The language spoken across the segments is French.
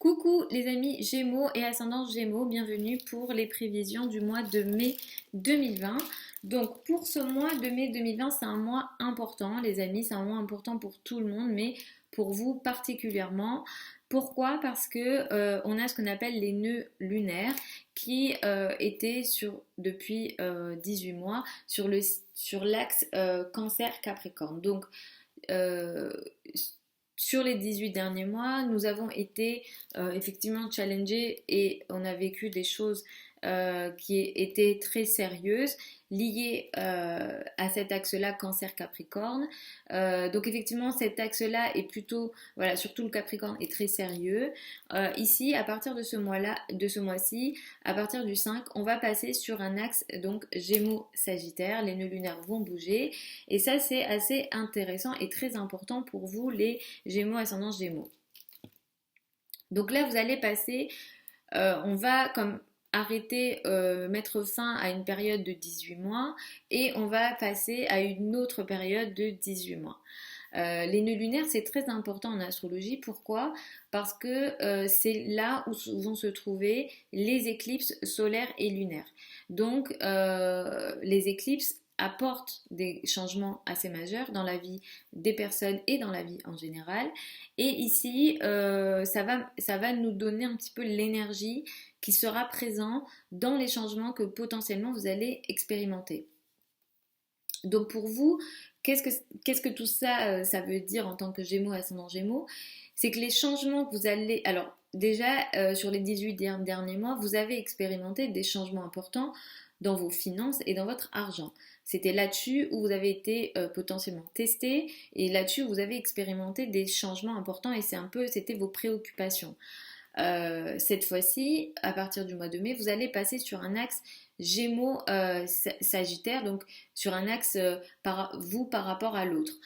Coucou les amis Gémeaux et ascendance Gémeaux, bienvenue pour les prévisions du mois de mai 2020. Donc pour ce mois de mai 2020, c'est un mois important les amis, c'est un mois important pour tout le monde, mais pour vous particulièrement. Pourquoi? Parce que on a ce qu'on appelle les nœuds lunaires qui étaient depuis 18 mois sur l'axe Cancer-Capricorne. Donc euh, sur les 18 derniers mois, nous avons été effectivement challengés et on a vécu des choses qui étaient très sérieuses liées à cet axe-là Cancer-Capricorne. Donc effectivement, cet axe-là est plutôt, voilà, surtout le Capricorne est très sérieux. Ici, à partir de ce mois-là, de ce mois-ci, à partir du 5, on va passer sur un axe donc Gémeaux-Sagittaire. Les nœuds lunaires vont bouger et ça, c'est assez intéressant et très important pour vous les Gémeaux, ascendant Gémeaux. Donc là, vous allez passer, on va comme arrêter, mettre fin à une période de 18 mois et on va passer à une autre période de 18 mois. Les nœuds lunaires, c'est très important en astrologie. Pourquoi? Parce que c'est là où vont se trouver les éclipses solaires et lunaires. Donc, les éclipses apportent des changements assez majeurs dans la vie des personnes et dans la vie en général. Et ici, ça va nous donner un petit peu l'énergie qui sera présente dans les changements que potentiellement vous allez expérimenter. Donc pour vous, qu'est-ce que tout ça, ça veut dire en tant que Gémeaux, ascendant Gémeaux? C'est que les changements que vous allez... Alors déjà, sur les 18 derniers mois, vous avez expérimenté des changements importants dans vos finances et dans votre argent. C'était là-dessus où vous avez été potentiellement testé et là-dessus où vous avez expérimenté des changements importants et c'était vos préoccupations. Cette fois-ci, à partir du mois de mai, vous allez passer sur un axe Gémeaux-Sagittaire, donc sur un axe par rapport à l'autre.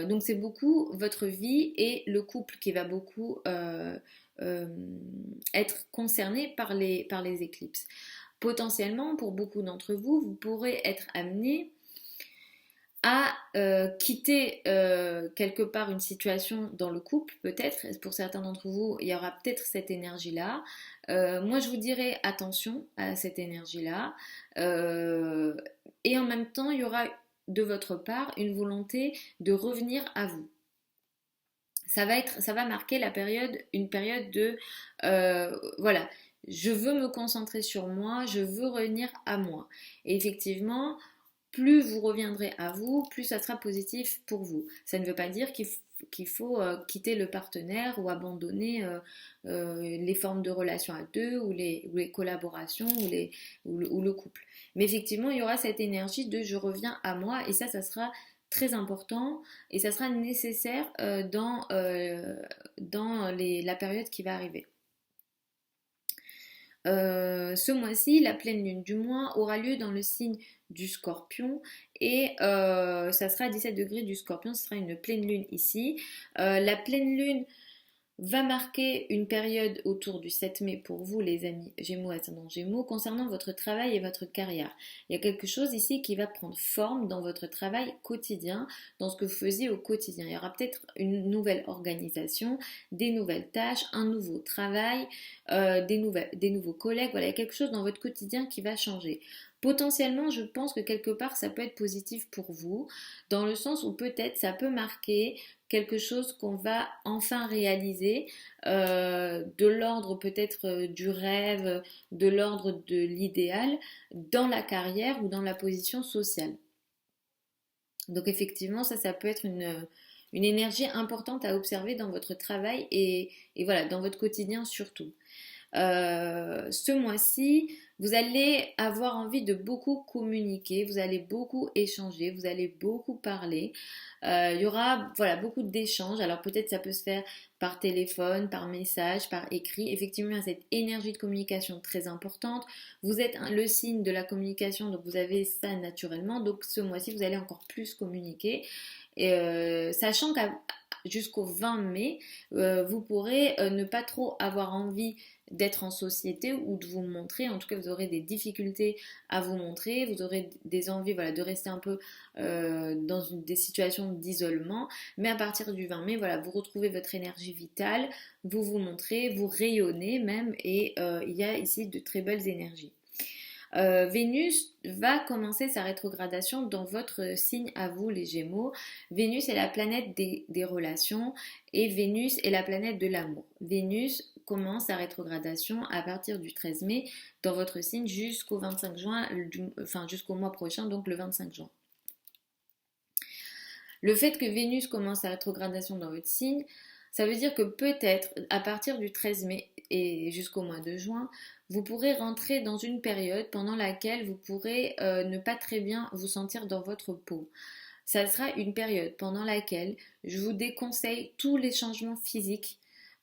Donc c'est beaucoup votre vie et le couple qui va beaucoup euh, être concerné par les éclipses. Potentiellement, pour beaucoup d'entre vous, vous pourrez être amené à quitter quelque part une situation dans le couple, peut-être, pour certains d'entre vous, il y aura peut-être cette énergie-là. Moi, je vous dirais attention à cette énergie-là. Et en même temps, il y aura de votre part une volonté de revenir à vous. Ça va marquer une période de, voilà, je veux me concentrer sur moi, je veux revenir à moi. Et effectivement, plus vous reviendrez à vous, plus ça sera positif pour vous. Ça ne veut pas dire qu'il faut quitter le partenaire ou abandonner les formes de relations à deux ou les collaborations ou le couple. Mais effectivement, il y aura cette énergie de je reviens à moi et ça sera très important et ça sera nécessaire dans la période qui va arriver. Ce mois-ci, la pleine lune du mois aura lieu dans le signe du Scorpion et ça sera à 17 degrés du Scorpion, ce sera une pleine lune ici. La pleine lune va marquer une période autour du 7 mai pour vous les amis Gémeaux, ascendant Gémeaux, concernant votre travail et votre carrière. Il y a quelque chose ici qui va prendre forme dans votre travail quotidien, dans ce que vous faisiez au quotidien. Il y aura peut-être une nouvelle organisation, des nouvelles tâches, un nouveau travail, des nouveaux collègues. Voilà, il y a quelque chose dans votre quotidien qui va changer. Potentiellement, je pense que quelque part, ça peut être positif pour vous, dans le sens où peut-être ça peut marquer quelque chose qu'on va enfin réaliser, de l'ordre peut-être du rêve, de l'ordre de l'idéal, dans la carrière ou dans la position sociale. Donc effectivement, ça peut être une énergie importante à observer dans votre travail et voilà, dans votre quotidien surtout. Ce mois-ci, vous allez avoir envie de beaucoup communiquer, vous allez beaucoup échanger, vous allez beaucoup parler. Il y aura voilà, beaucoup d'échanges. Alors peut-être ça peut se faire par téléphone, par message, par écrit. Effectivement, il y a cette énergie de communication très importante. Vous êtes le signe de la communication, donc vous avez ça naturellement. Donc ce mois-ci, vous allez encore plus communiquer. Sachant qu'à jusqu'au 20 mai, vous pourrez ne pas trop avoir envie d'être en société ou de vous montrer. En tout cas, vous aurez des difficultés à vous montrer, vous aurez des envies voilà, de rester un peu dans des situations d'isolement. Mais à partir du 20 mai, voilà, vous retrouvez votre énergie vitale, vous vous montrez, vous rayonnez même, et il y a ici de très belles énergies. Vénus va commencer sa rétrogradation dans votre signe à vous, les Gémeaux. Vénus est la planète des relations et Vénus est la planète de l'amour. Vénus commence sa rétrogradation à partir du 13 mai dans votre signe jusqu'au 25 juin, enfin jusqu'au mois prochain, donc le 25 juin. Le fait que Vénus commence sa rétrogradation dans votre signe, ça veut dire que peut-être à partir du 13 mai et jusqu'au mois de juin, vous pourrez rentrer dans une période pendant laquelle vous pourrez ne pas très bien vous sentir dans votre peau. Ça sera une période pendant laquelle je vous déconseille tous les changements physiques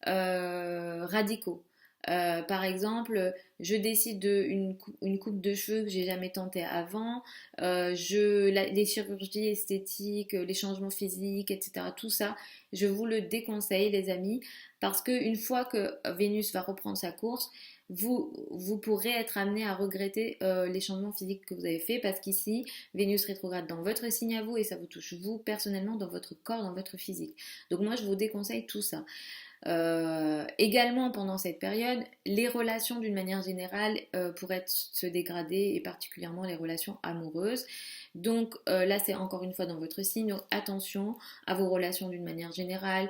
radicaux. Par exemple, je décide une coupe de cheveux que j'ai jamais tenté avant, les chirurgies esthétiques, les changements physiques, etc. Tout ça, je vous le déconseille, les amis, parce qu'une fois que Vénus va reprendre sa course, vous pourrez être amené à regretter les changements physiques que vous avez fait, parce qu'ici, Vénus rétrograde dans votre signe à vous et ça vous touche vous personnellement dans votre corps, dans votre physique. Donc moi, je vous déconseille tout ça. Également pendant cette période, les relations d'une manière générale pourraient se dégrader, et particulièrement les relations amoureuses. Donc là, c'est encore une fois dans votre signe, donc attention à vos relations d'une manière générale.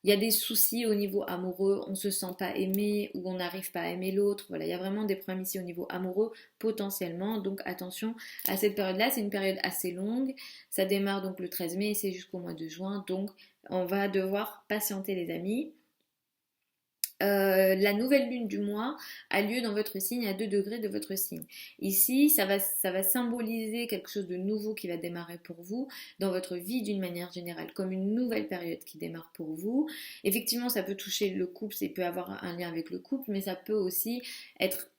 Il y a des soucis au niveau amoureux, on ne se sent pas aimé ou on n'arrive pas à aimer l'autre. Voilà, il y a vraiment des problèmes ici au niveau amoureux potentiellement. Donc attention à cette période-là, c'est une période assez longue. Ça démarre donc le 13 mai et c'est jusqu'au mois de juin. Donc on va devoir patienter, les amis. La nouvelle lune du mois a lieu dans votre signe à 2 degrés de votre signe. Ici, ça va symboliser quelque chose de nouveau qui va démarrer pour vous dans votre vie d'une manière générale, comme une nouvelle période qui démarre pour vous. Effectivement, ça peut toucher le couple, ça peut avoir un lien avec le couple, mais ça peut aussi être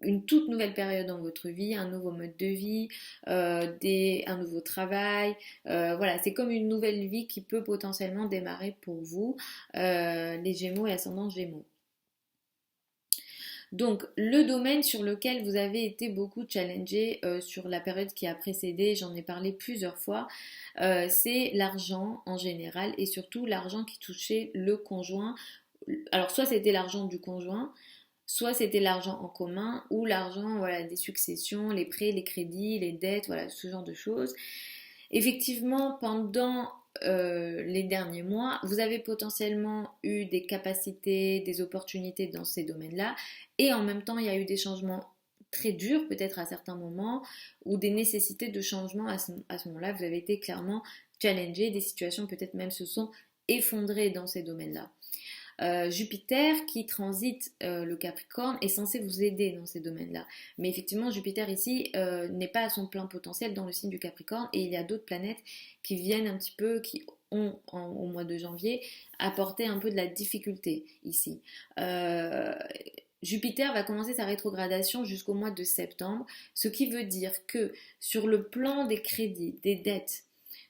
une toute nouvelle période dans votre vie, un nouveau mode de vie, un nouveau travail. Voilà, c'est comme une nouvelle vie qui peut potentiellement démarrer pour vous, les Gémeaux et ascendant Gémeaux. Donc, le domaine sur lequel vous avez été beaucoup challengé sur la période qui a précédé, j'en ai parlé plusieurs fois, c'est l'argent en général et surtout l'argent qui touchait le conjoint. Alors, soit c'était l'argent du conjoint, soit c'était l'argent en commun ou l'argent voilà, des successions, les prêts, les crédits, les dettes, voilà, ce genre de choses. Effectivement, pendant les derniers mois, vous avez potentiellement eu des capacités, des opportunités dans ces domaines-là et en même temps, il y a eu des changements très durs peut-être à certains moments ou des nécessités de changement à ce moment-là. Vous avez été clairement challengé, des situations peut-être même se sont effondrées dans ces domaines-là. Jupiter qui transite le Capricorne est censé vous aider dans ces domaines-là. Mais effectivement, Jupiter ici n'est pas à son plein potentiel dans le signe du Capricorne et il y a d'autres planètes qui viennent un petit peu, qui ont au mois de janvier apporté un peu de la difficulté ici. Jupiter va commencer sa rétrogradation jusqu'au mois de septembre, ce qui veut dire que sur le plan des crédits, des dettes,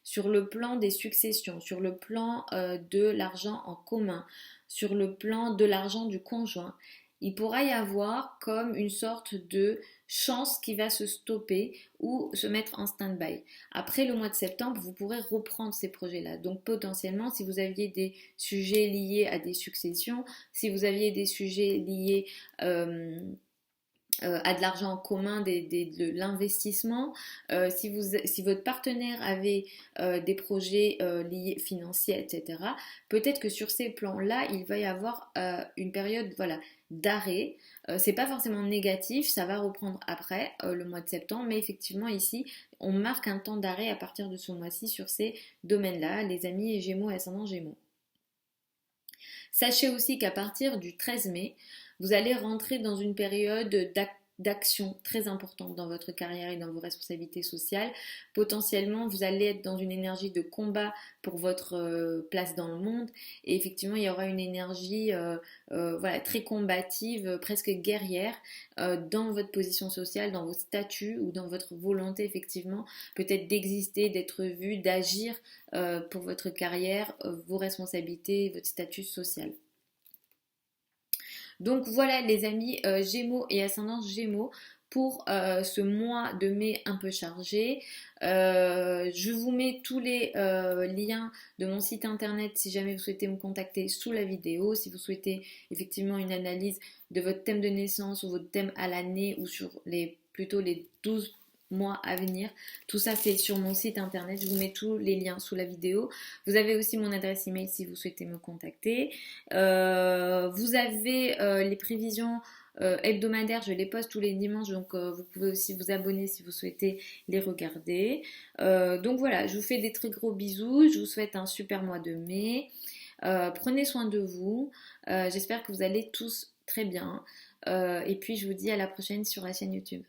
sur le plan des successions, sur le plan de l'argent en commun, sur le plan de l'argent du conjoint, il pourra y avoir comme une sorte de chance qui va se stopper ou se mettre en stand-by. Après le mois de septembre, vous pourrez reprendre ces projets-là. Donc potentiellement, si vous aviez des sujets liés à des successions, si vous aviez des sujets liés à de l'argent en commun, de l'investissement, si votre partenaire avait des projets liés financiers, etc., peut-être que sur ces plans-là, il va y avoir une période voilà, d'arrêt. C'est pas forcément négatif, ça va reprendre après le mois de septembre, mais effectivement ici, on marque un temps d'arrêt à partir de ce mois-ci sur ces domaines-là, les amis et Gémeaux et ascendant Gémeaux. Sachez aussi qu'à partir du 13 mai, vous allez rentrer dans une période d'actions très importantes dans votre carrière et dans vos responsabilités sociales. Potentiellement, vous allez être dans une énergie de combat pour votre place dans le monde et effectivement, il y aura une énergie voilà, très combative, presque guerrière dans votre position sociale, dans vos statuts ou dans votre volonté effectivement peut-être d'exister, d'être vu, d'agir pour votre carrière, vos responsabilités, votre statut social. Donc voilà les amis Gémeaux et ascendance Gémeaux pour ce mois de mai un peu chargé. Je vous mets tous les liens de mon site internet si jamais vous souhaitez me contacter sous la vidéo. Si vous souhaitez effectivement une analyse de votre thème de naissance ou votre thème à l'année ou sur plutôt les 12 mois à venir. Tout ça c'est sur mon site internet, je vous mets tous les liens sous la vidéo. Vous avez aussi mon adresse email si vous souhaitez me contacter. Vous avez les prévisions hebdomadaires, je les poste tous les dimanches, donc vous pouvez aussi vous abonner si vous souhaitez les regarder. Donc voilà, je vous fais des très gros bisous, je vous souhaite un super mois de mai. Prenez soin de vous, j'espère que vous allez tous très bien. Et puis je vous dis à la prochaine sur la chaîne YouTube.